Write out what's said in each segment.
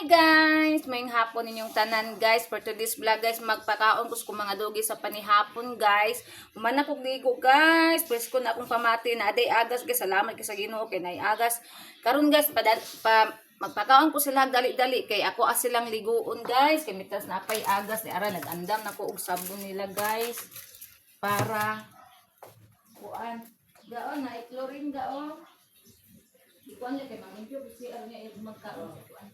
guys! Mayong hapon ninyong tanan guys. For today's vlog guys, magpakaon ko sa mga dogi sa panihapon guys. Humana kong ligo guys. Pwes ko na akong pamati na aday agas guys. Salamat kay sa Ginoo kay nay agas. Karon guys, magpakaon ko sila dali-dali kay ako silang liguon guys. Kay mitas na apay agas ni ara nagandam na ko og sabon nila guys. Para kuan. Gaon na i-chlorine gaon. Ikuan niya kay mamimpyo kasi ano niya yung magkaroon sa ikuan.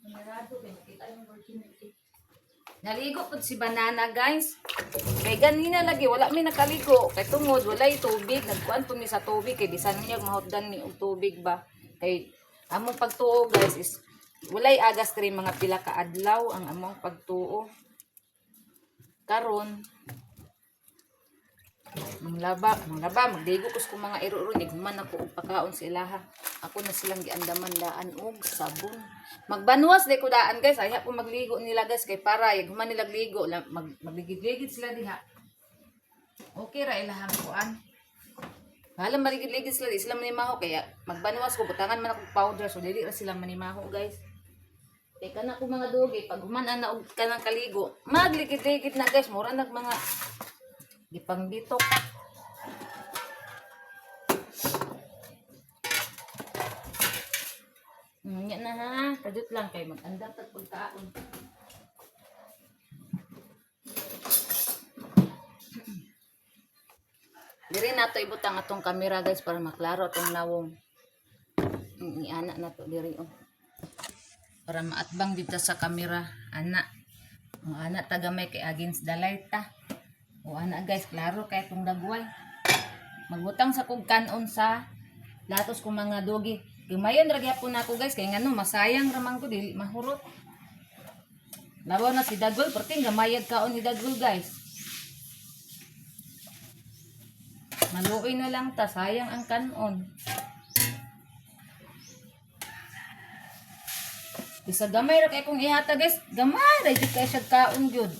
Manarado kay nakita yung opportunity. Naligo po si Banana guys. Kay ganina lagi wala mi nakaligo. Kay tungod wala tubig. Nagkuan po mi sa tubig kay bisan niya mahutdan ni og tubig ba. Kay among pagtuo guys is walay agas rin mga pila ka adlaw ang among pagtuo. Karon manglaba, magdigo ko sa mga iro-iro, niguman ako og pakaon sa ilaha. Ako na silang giandaman daan og sabon. Magbanwas day ko daan guys, ay po magligo nila guys kay para human nila ligo, magligid-ligid sila diha. Okay ra ilahang kuan. Halang maligid-ligid sila, di sila manimaho kaya magbanwas ko butangan man ako powder so dili ra sila manimaho guys. Kay kana ko mga dogi pag human na og kanang kaligo, magligid-ligid na guys, mura nag mga gipang dito. Yan na ha. Kadut lang kay mag-andam tag pagkaon. Diri nato ibutang atong kamera guys para maklaro atong lawong. Iana na to diri oh. Para maatbang dito sa kamera ana. Ang ana tagamay kay against the light ta. O ana guys, klaro kay itong dagway. Magbutang sa kog kanon sa latos ko mga dogi. Gumayon ra gyapon nako guys kay ngano masayang ramang ko dili mahurot. Labaw na si Dagol, perting gamayad kaon ni Dagol guys. Maluoy na lang ta, sayang ang kanon. Bisa gamay ra kay kong ihata guys. Gamay ra jud kay siya kaon jud.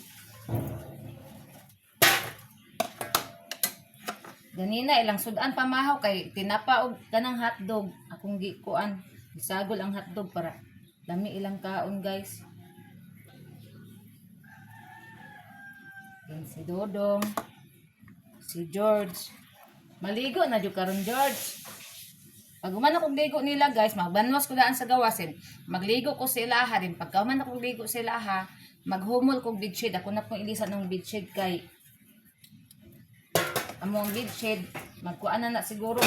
Ganina ilang sudan pamahaw kay tinapa og kanang hotdog akong gikuan isagol ang hotdog para dami ilang kaon guys. Yan si Dodong, si George. Maligo na jud karon George. Pag human akong ligo nila guys, magbanwas ko daan sa gawasin. Magligo ko sa ilaha din. Pagka human akong ligo sa ilaha, maghumol kong bedsheet. Ako na pong ilisan ng bedsheet kay among bedsheet magkuan na siguro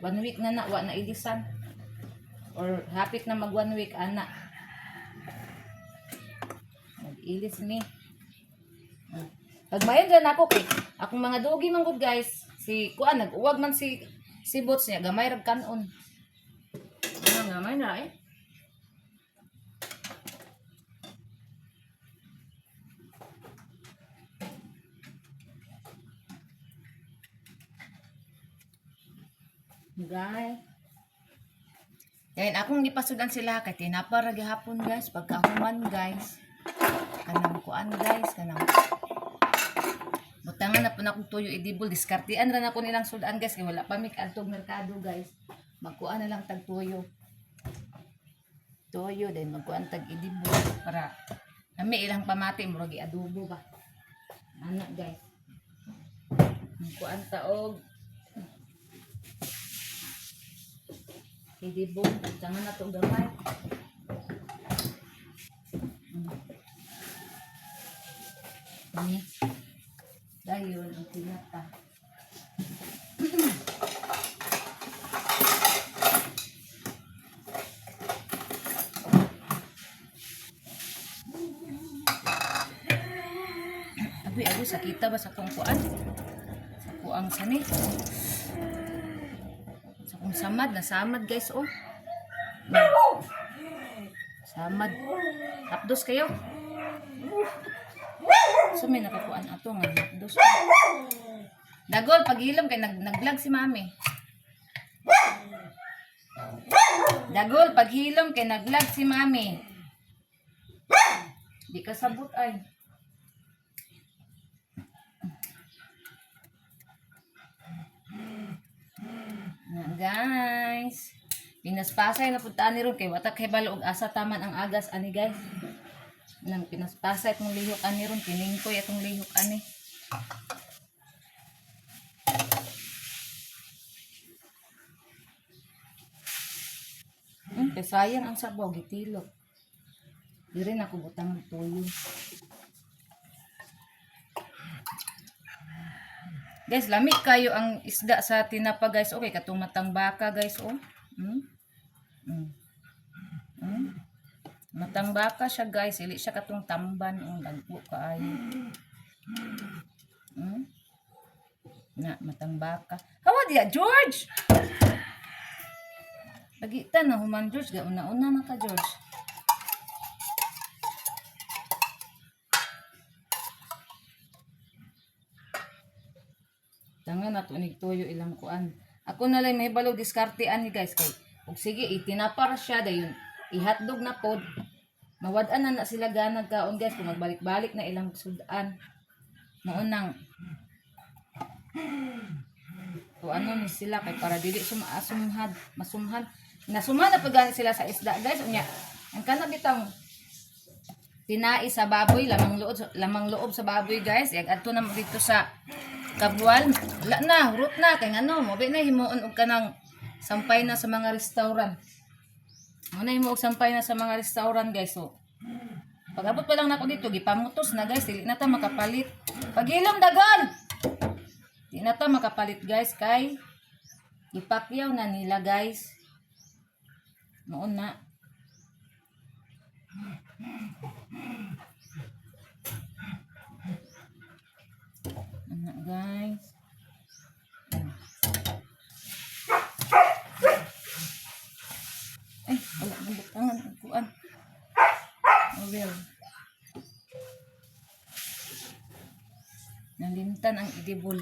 mag 1 week na wa na ilisan or hapit na mag 1 week ana mag-ilis mi pagmayon dyan ako kay akong mga dogi man gud guys si kuan nag-uwag man si bots niya gamay rag kanon gamay na eh. Guys. Yan akong gipasudan sila kay tinapa ra gihapon guys pagkahuman guys. Kanang kuan guys, kanang butangan na po na akong tuyo idibol diskartian ra na ko nilang sudan guys kay wala pa mi kadtog merkado guys. Magkuan na lang tag tuyo. Tuyo din magkuan tag idibol para nami ilang pamati murag adobo ba. Ana guys. Magkuan ta og idibong, jangan na itong gamay. Dayon ang tinata. Abi, sakita ba sa kong kuan? Sa kuang sani? Kung samad, nasamad guys, oh. Samad. Hapdos kayo. So, may nakakuan ato nga. Hapdos. Dagol, paghilom kay naglag si mami. Dagol, paghilom kay naglag si mami. Di ka sabot ay. Guys, Pinaspasay na puntaan ni ron kay watak kay balo og asa taman ang agas ani guys. Nang pinaspasay itong lihok ani ron piningkoy itong lihok ani. Kay sayang ang sabaw gitilok. Di rin ako butang ng tuyo. Guys, lami kayo ang isda sa tinapa guys. Okay, katong matang baka guys oh. Matang baka siya guys, ili siya katong tamban dagko kaayo. Na matang baka. Hawa diya George. Pagitan na human George, ga una-una na ka George. Tangan na to tuyo ilang kuan. Ako na lang may balo diskartean ni guys kay ug sige itinapar siya dayon ihatdog na pod. Mawad-an na sila ganag kaon guys kung magbalik-balik na ilang sudan. Maunang o ano ni sila kay para dili masumhad. Nasumhan na pagani sila sa isda guys unya. Ang kana bitang tinai sa baboy lamang loob sa baboy guys. Yag adto na mo dito sa kabual. Wala na, hurot na kay ano, mo na himuon og kanang sampay na sa mga restaurant. Mo na himuon og sampay na sa mga restaurant guys. So pag-abot pa lang nako dito gipamutos na guys, dili na ta makapalit. Pagilom dagan. Di na ta makapalit guys kay ipakyaw na nila guys. Noon na. Anak guys. Ay, wala nang butangan ang kuan. Oh well. Nalimtan ang idibol.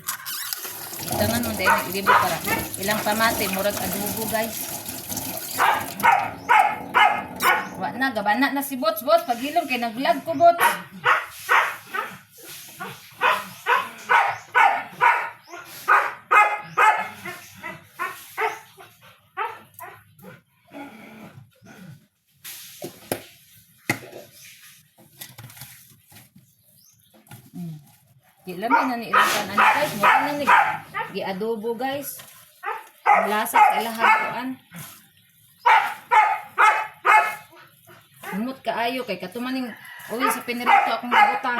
Itangan mo dahil ang idibol para ilang pamate, murag adobo guys. Wa na, gabana na si Bots. Pagilom kay nag-vlog ko Bots. Lamin na ni ilang kanan guys, mura na ni gi-adobo guys. Ang lasa sa ilahan kuan. Humot kaayo kay katumaning oil sa pinirito akong nabutang.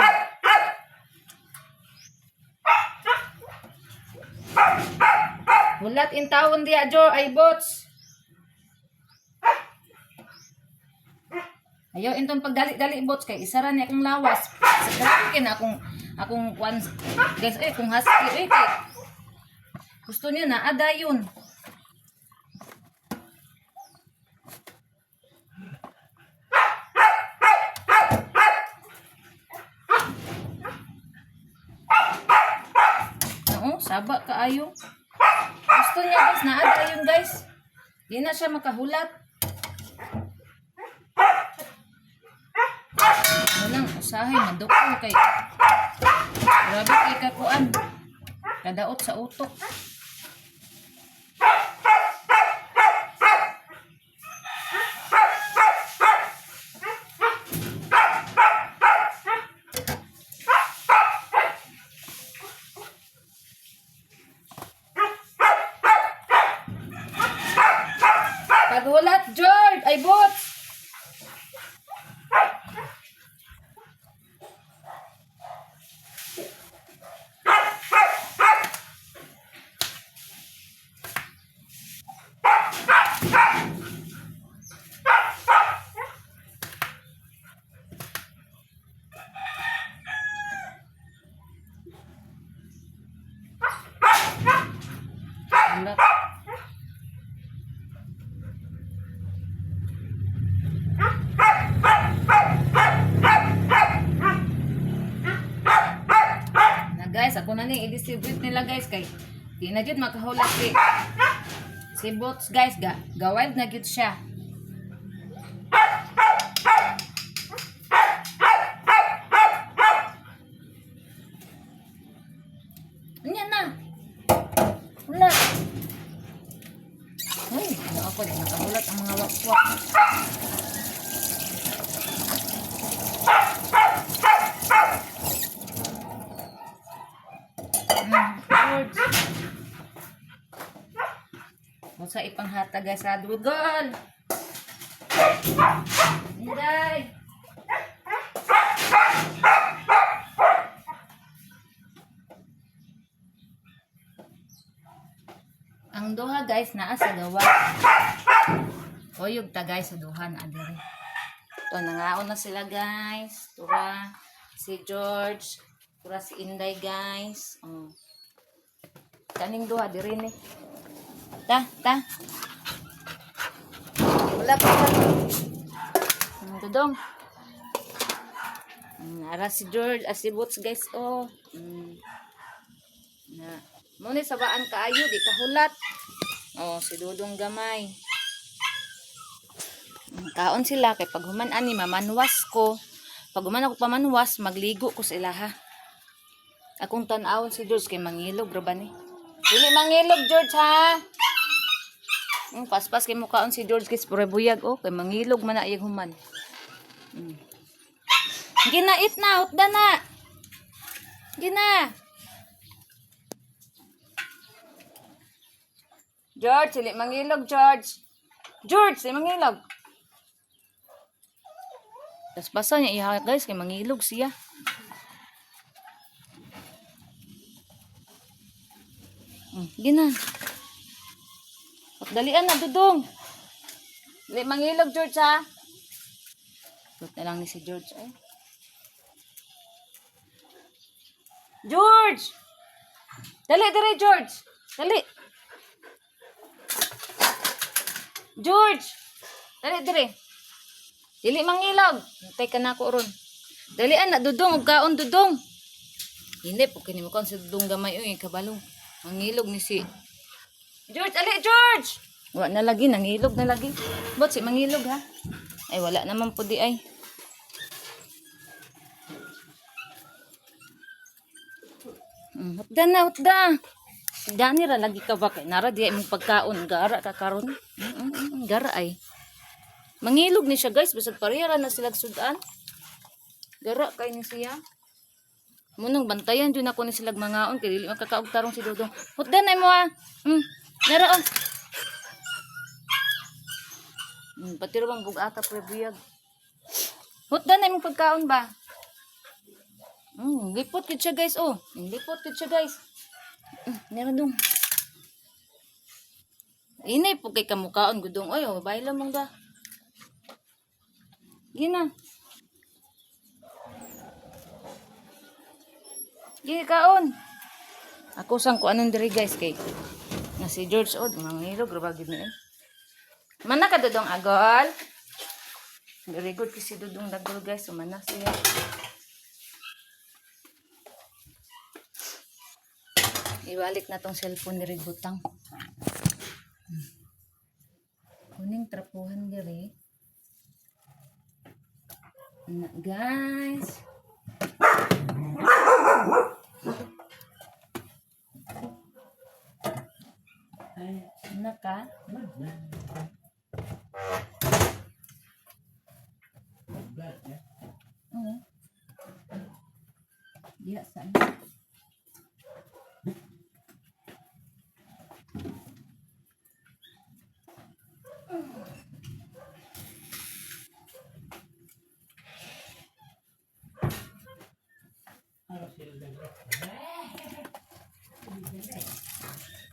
Hulat in tawon diya Jo ay Bots. Ayaw intong pagdali-dali Bots kay isara ni akong lawas. Sa grabe kin akong one guys kung husky kay gusto niya na ada yun. Oo, saba kaayo. Gusto niya guys na ada yun guys. Di na siya makahulat. Walang usahay madukol kay grabe kay kakuan. Kadaot sa utok. Paghulat George ay Bots. Guys, ako na ni i-distribute nila guys kay di na jud makahulat si Bots guys ga-wild na jud siya. Anya na. Wala. Ay, ako, di nakahulat ang mga wakwak. George. Musa ipanghata guys sa dugol. Inday. Ang duha guys naa sa gawa. Oyog ta guys sa duha na adiri. Ito nangaon na sila guys. Tura si George, tura si Inday guys. Oh. Kaning duha diri ni. Ta. Wala pa. Dudong. Ara si George, si Boots guys oh. Na. Muna sabaan kaayo di kahulat. Oh, si Dudong gamay. Kaon sila kay pag human ani mamanwas ko. Pag human ako pamanwas, magligo ko sila ha. Akong tan-awon si George kay mangilog ra ba ni? Dili mangilog George ha. Paspas kay mukaon si George kay pure buyag oh kay mangilog man na iyang human. Ginait na, hutda na. Gina. George, sili mangilog, George. George, sili mangilog. Tapos basa niya iha guys, kay mangilog siya. Gina. Dalian na, Dudong. Sili mangilog, George, ha? Lut na lang ni si George, eh. George! Dali, dali, George. Dali. George! Dali, dali. Dili mangilog. Hintay ka na ako ron. Dali, anak, Dudong. Huwag kaon, Dudong. Hindi, po kinimo kaon si Dudong gamay. Uy, kabalo. Mangilog ni si... George, ali, George! Wala na lagi, nangilog na lagi. Bot, si mangilog, ha? Ay, wala naman po di, ay. Hutda na, hutda. Dani ra lagi ka ba kay nara di imong pagkaon gara ka karon. Gara ay. Mangilog ni siya guys bisag parehara na sila sudan. Gara kay ni siya. Munong bantayan jud ako ni sila mangaon kay dili makakaog tarong si Dudong. Hutda na mo ha. Nara oh. Pati ra bang bugata pre buyag. Hutda na imong pagkaon ba? Lipot kid siya guys oh. Lipot kid siya guys. Meron dong. Inay po kay kamukaon gudong. Oy, oh, bayla mong ga. Gina. Gina kaon. Ako sang ko anong diri guys kay. Na si George od mangilog ra bagid ni. Mana ka Dudong agol? Very good kasi Dudong dagol guys, sumana siya. Ibalik na tong cellphone ni Butang. Kuning trapuhan diri. Na guys. Naka. Dia sana.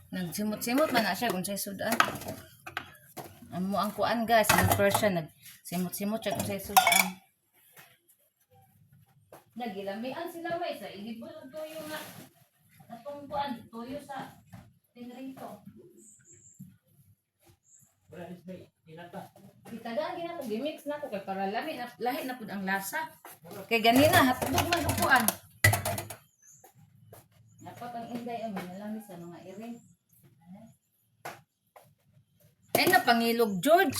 Nagsimot-simot man na siya kung siya sudan. Amo ang kuan guys, ang Persian nagsimot-simot siya kung siya sudan. Nagilamian sila may sa ilibol ang toyo nga. Atong kuan toyo sa tinrito. Itagaan gina ko gimix na ko kay para lami na lahi na pud ang lasa. Kay ganina hatdog man upuan. Dapat ang Inday ang minalami sa mga iring. Ay na pangilog George.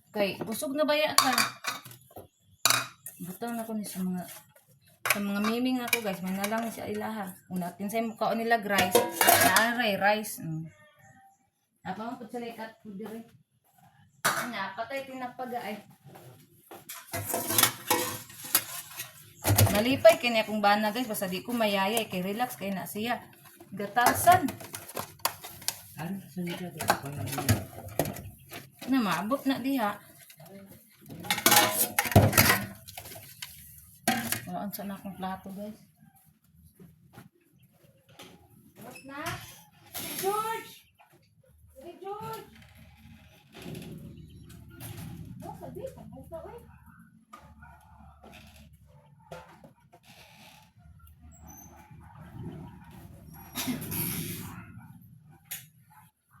Kay busog na baya ka. Butang na ko ni sa mga miming ako guys, manalang ni sa ilaha. Kung natin sa mukhaon nila rice, naaray rice. Apa mo pud sa likat pud dire. Nya patay tinapaga ay. Nalipay kini akong bana guys basta di ko mayayay kay relax kay na siya. Gatasan. Ano sa nila ko? Na maabot na diha. Wala sa na akong plato guys. What's na? George! Hey George! Oh, sabi ka. Basta eh.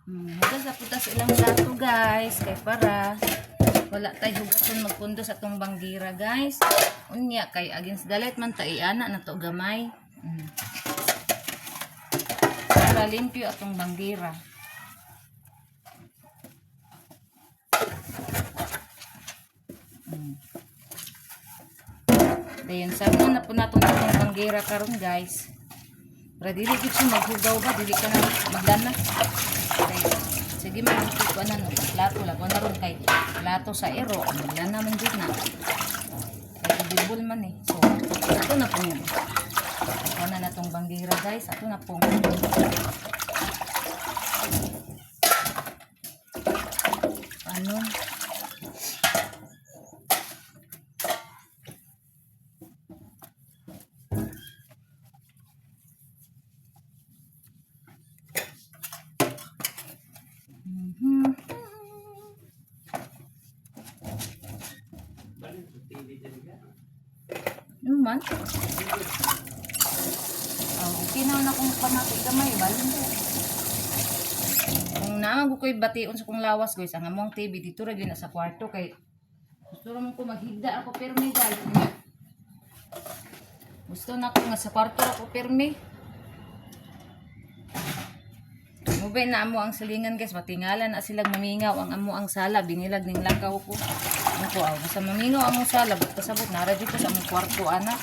Hugas sa putas ilang plato guys. Kay para wala tayo hugason magpundo sa tong banggira guys. Unya kay against dalit man ta iana na to gamay. Para limpyo atong banggira. Dayon sa na po natong atong banggira karon guys. Para dili gid siya maghugaw ba dili ka na magdana. Sige mag-ipit ko na no, plato lang. Kung naroon kay plato sa ero, wala naman dyan na. Kaya dibul man eh. So, ito na po yun. Ito na itong banggira guys. Ito na po. Ano? Ano man? Okay na kung pamatig gamay. Balin ko. Kung naman ko ko'y bation sa kong lawas guys. Ang among TV dito rin na sa kwarto. Kay gusto naman ko maghigda ako permi guys. Gusto na ko nga sa kwarto ako permi. Mubay na amo ang silingan guys. Matingalan na silang mamingaw. Ang amo ang sala. Binilag ning lakaw ko. Ano ko basta mamingaw ang sala. Ba't kasabot naradyo ko sa among kwarto anak.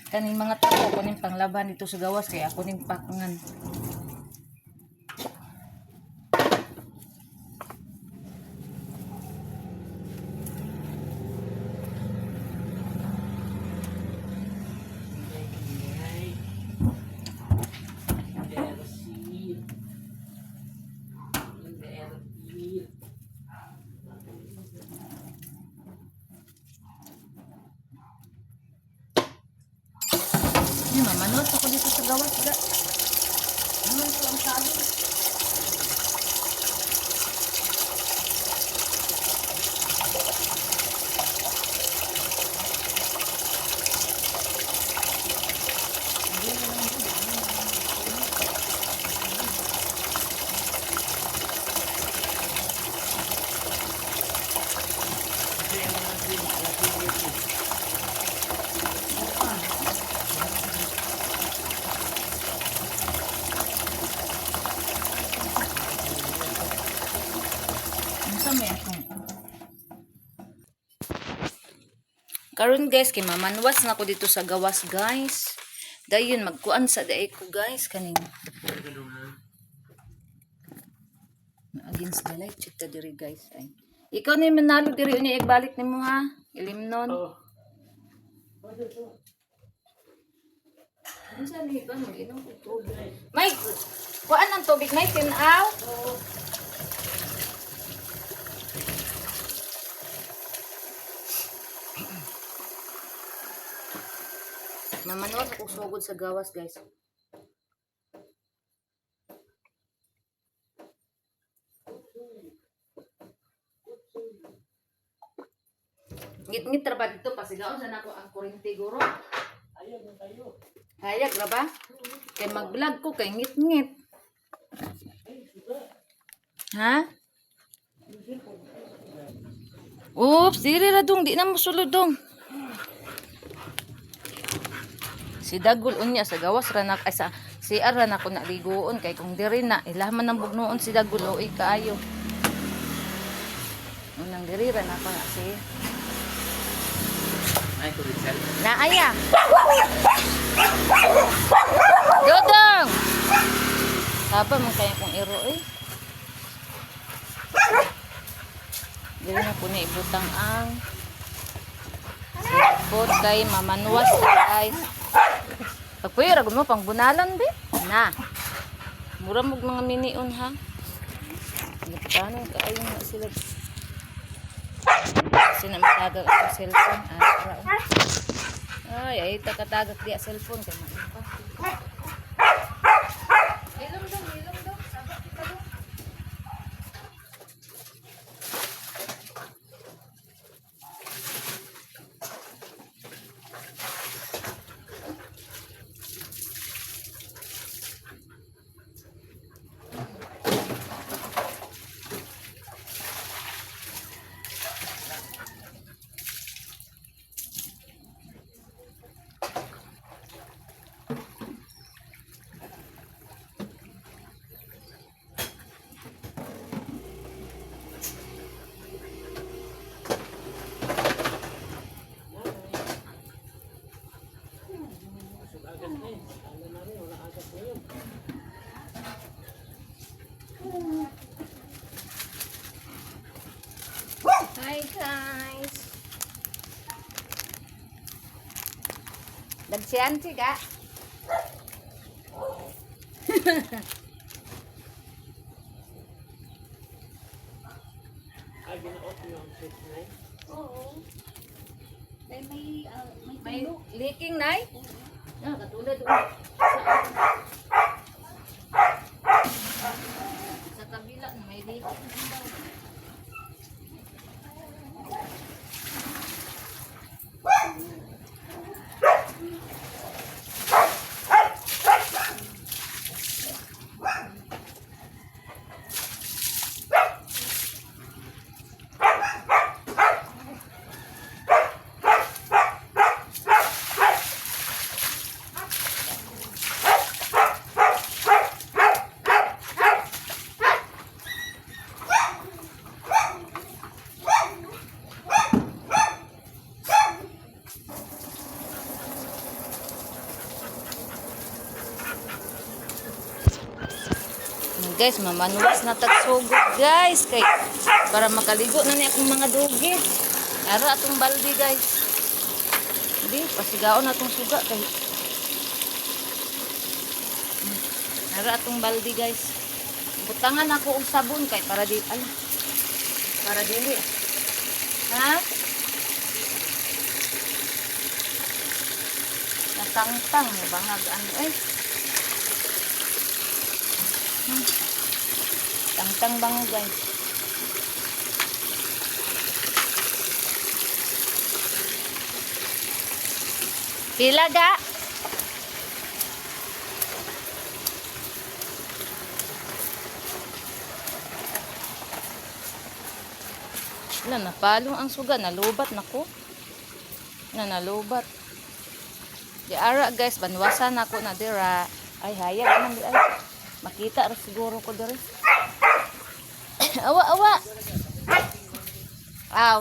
Kaning mga tao ko ning panglaban dito sa gawas. Kaya ako ning pakangan. Mamanot ako dito sa gawas ga. Naman ko ang sabi. Karon guys kay mamanwas na ako dito sa gawas guys. Dayon magkuan sa daay ko guys kaning. Against the light check ta diri guys. Ay. Ikaw ni manalo diri unya igbalik nimo ha. Ilimnon. Oh. Unsa ni ba mo inom ko tubig? May kuan ang tubig may tinaw. Oh. Mamanot ako sugod sa gawas guys. Ngit-ngit ra ba dito pasigaon sa nako ang kuryente guro. Ayag na tayo. Ayag ra ba? Kay mag-vlog ko kay ngit-ngit. Ha? Oops, diri ra dong, di na mo sulod dong. Si Dagul unya sa gawas ra nak ay sa CR ra na ko naligoon kay kung diri na ilaman ng bugnoon si Dagul oy kaayo. Unang diri ra na ko na si ay ko rin na aya. Dodong. Haba man kaya kong iro eh. Dili na po na ibutang ang cellphone kay mamanuwas na guys. Pagpuyo, ragod mo pang bunalan be. Na. Mura mo mga minion ha. Nagpaano kaayo na sila. Kasi na matagag ako cellphone. Ay, ay takatagak di cellphone kay maipa. Ilong dong. Sabak kita dong. Hi guys. Dagsian si ka. Ay, ginaot mo ang switch na eh. Oo. Dahil May leaking nay. Katulad sa kabila na may leaking daw. Guys, mamanuwas na tagsugod guys kay para makaligo na ni akong mga dugi. Ara atong baldi guys. Di pasigaon atong suga kay. Ara atong baldi guys. Butangan ako og sabon kay para di para dili. Ha? Natangtang ni bangag ano eh. Tangtang bang guys. Pila ga? Wala, napalong ang suga. Nalubat na ko. Nalubat. Di ara guys, banwasan ako na dira. Ay, hayag naman di ay. Makita rin siguro ko diri. Awa. Aw.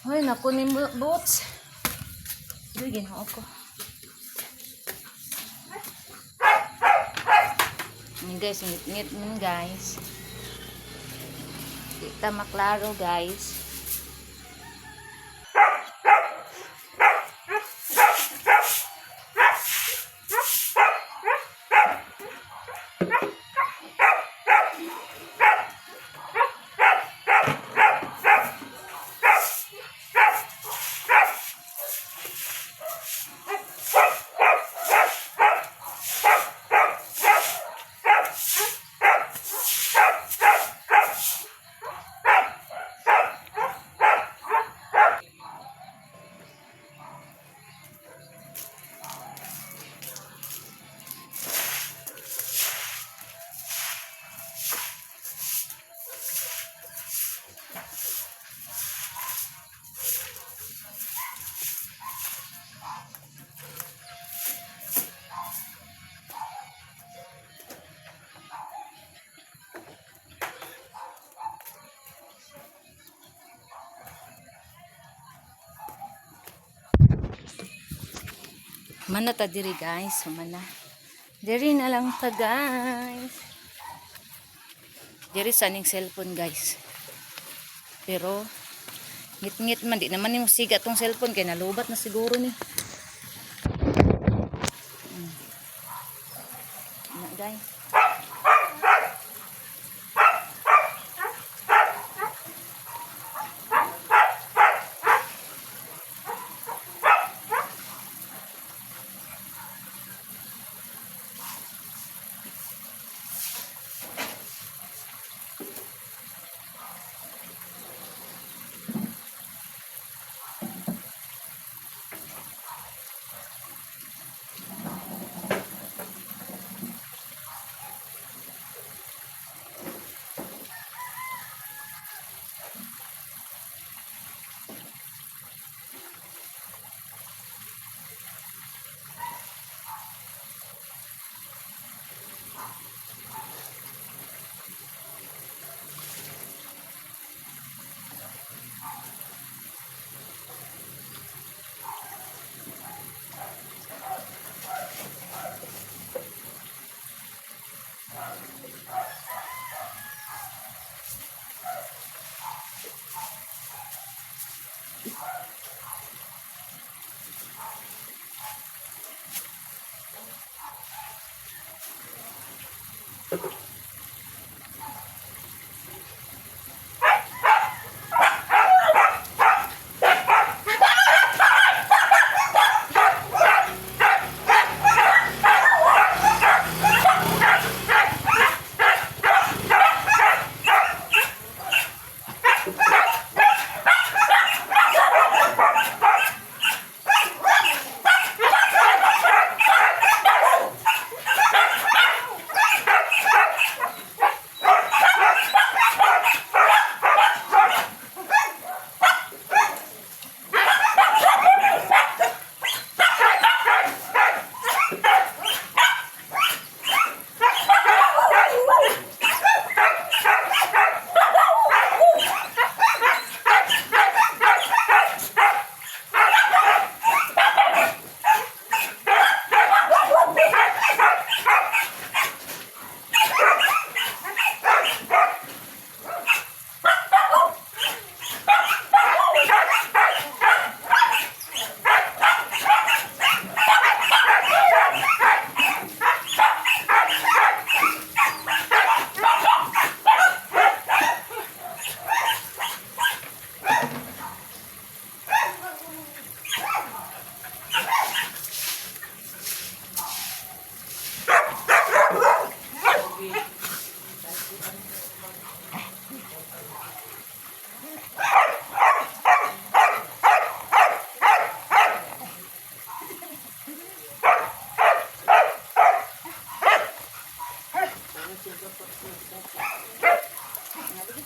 Hoy, naku ni boots. Uy, ginoo ko. Ini guys, ngit-ngit man guys. Kita maklaro guys. Mana ta diri guys, mana. Diri na lang ta guys. Diri sa ning cellphone guys. Pero ngit-ngit man di naman yung siga tong cellphone kay nalubat na siguro ni. Na guys.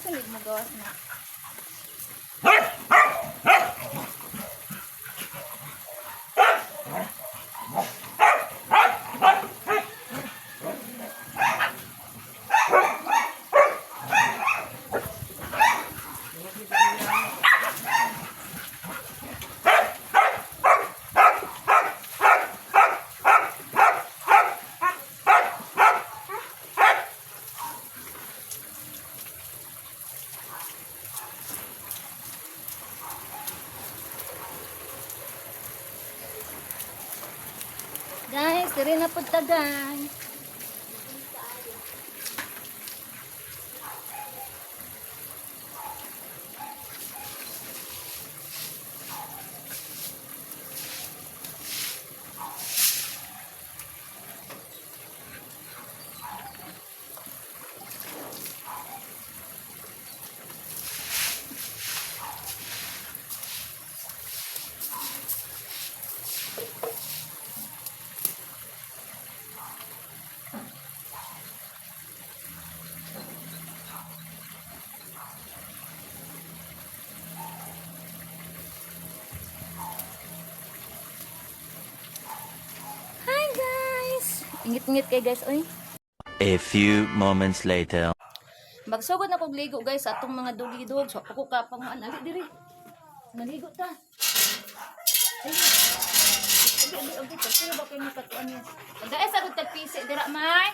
Naligi mo gawas na. Guys, diri na pud ta guys. Hi guys. Ingit-ingit kay guys oy. A few moments later. Magsugod na kog ligo guys sa atong mga dugidog. So ako ka pang ali diri. Maligo ta. Ay. Abi, kasi ba kayo katuan niya? Dahil sa kong tagpisi, dira may.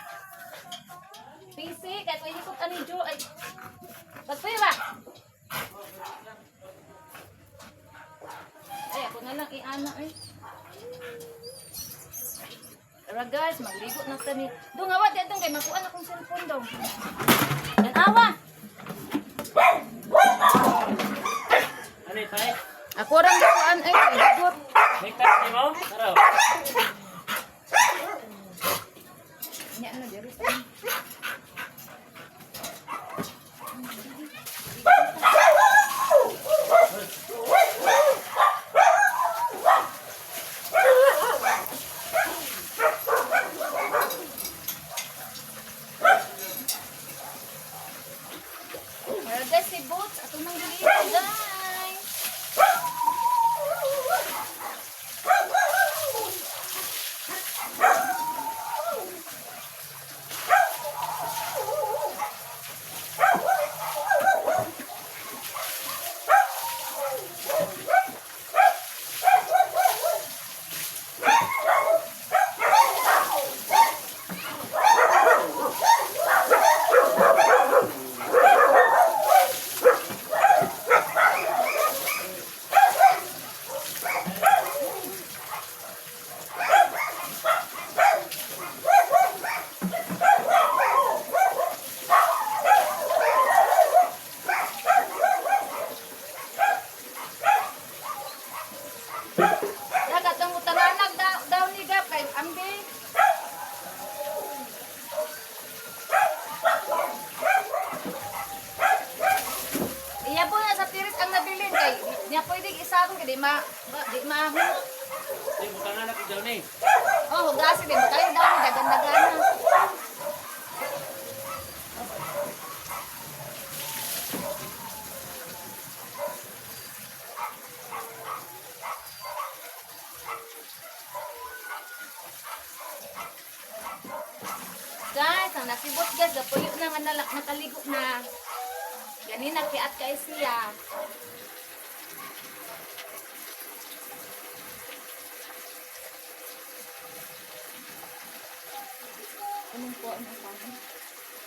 Pisi, kahit may ikot ani Jo. Ay, pagpili ba? Ay, ako na lang i-ana eh. Tara guys, magligo na tani. Doon awa, di atong kay makuha na kong cellphone daw. Yan awa. Ano ito eh? Ako rin makuhaan ay ligot. May cut ni mo? Tara. Nya ano diri. Para guys, si Boots, ato nang diligo guys. Dagat ang utalanag daw ni Gap kay Ambi. Iya po na sa tirit ang nabilin kay niya pwedeng isakon kay di maahon. Ay, butang anak ko daw ni. Oh, hugasin din kayo daw ni dagan-dagana. Guys, ang nasibot guys, gapuyo na nga nakaligo na. Ganina kiat kay siya. Anong po ang tawag?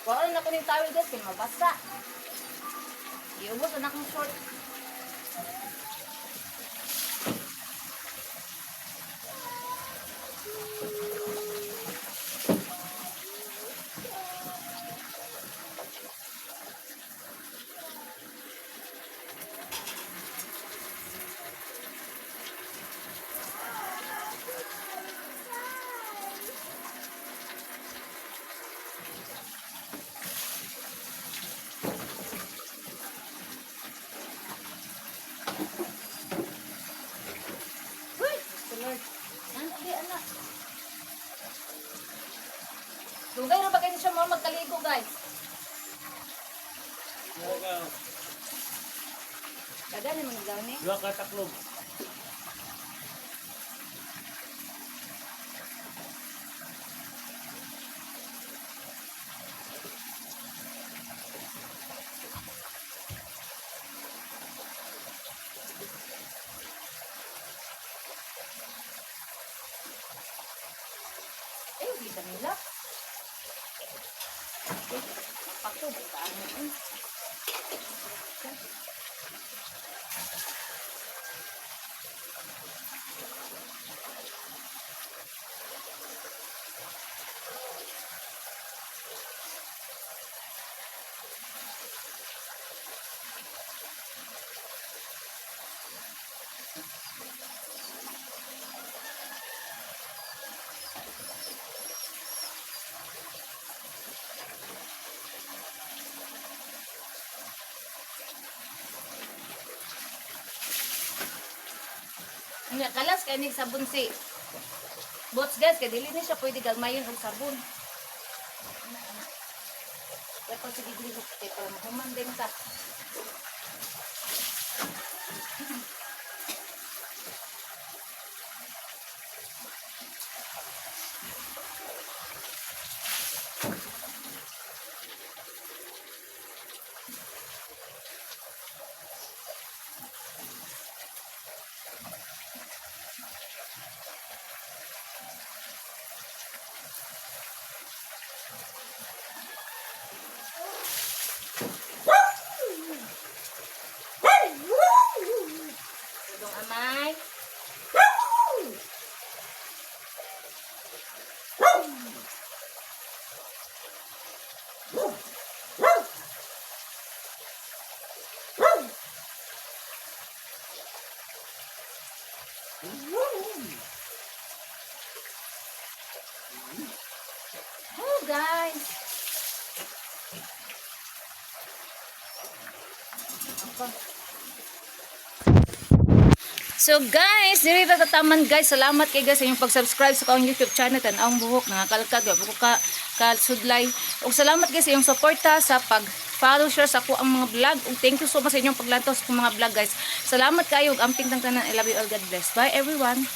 Wala na ko ng towel guys, kaya mabasa. Iubos na akong short. Uy! Lord. Nanti, anak. Dugay na ba kayo siya mo magkaligo, guys? Daga naman ang gawin eh. Dua ka taklog. Eh, kita nila. Pakto, bukaan mo eh. Nga kalas kay ning sabon si Bots guys, kay dili ni siya pwede gagmayon og sabon. Tapos sige dili ko kay para mahuman din ta. Oh, guys. So guys, diri ra tataman guys. Salamat kay guys sa inyong pag-subscribe sa akong YouTube channel Tan-awang Buhok, nangakalkag buko ka sudlay. Ug salamat guys sa inyong suporta sa pag-follow share sa ako ang mga vlog. Ug thank you so much sa inyong paglantaw sa akong mga vlog guys. Salamat kayo ug amping tanan. I love you all. God bless. Bye everyone.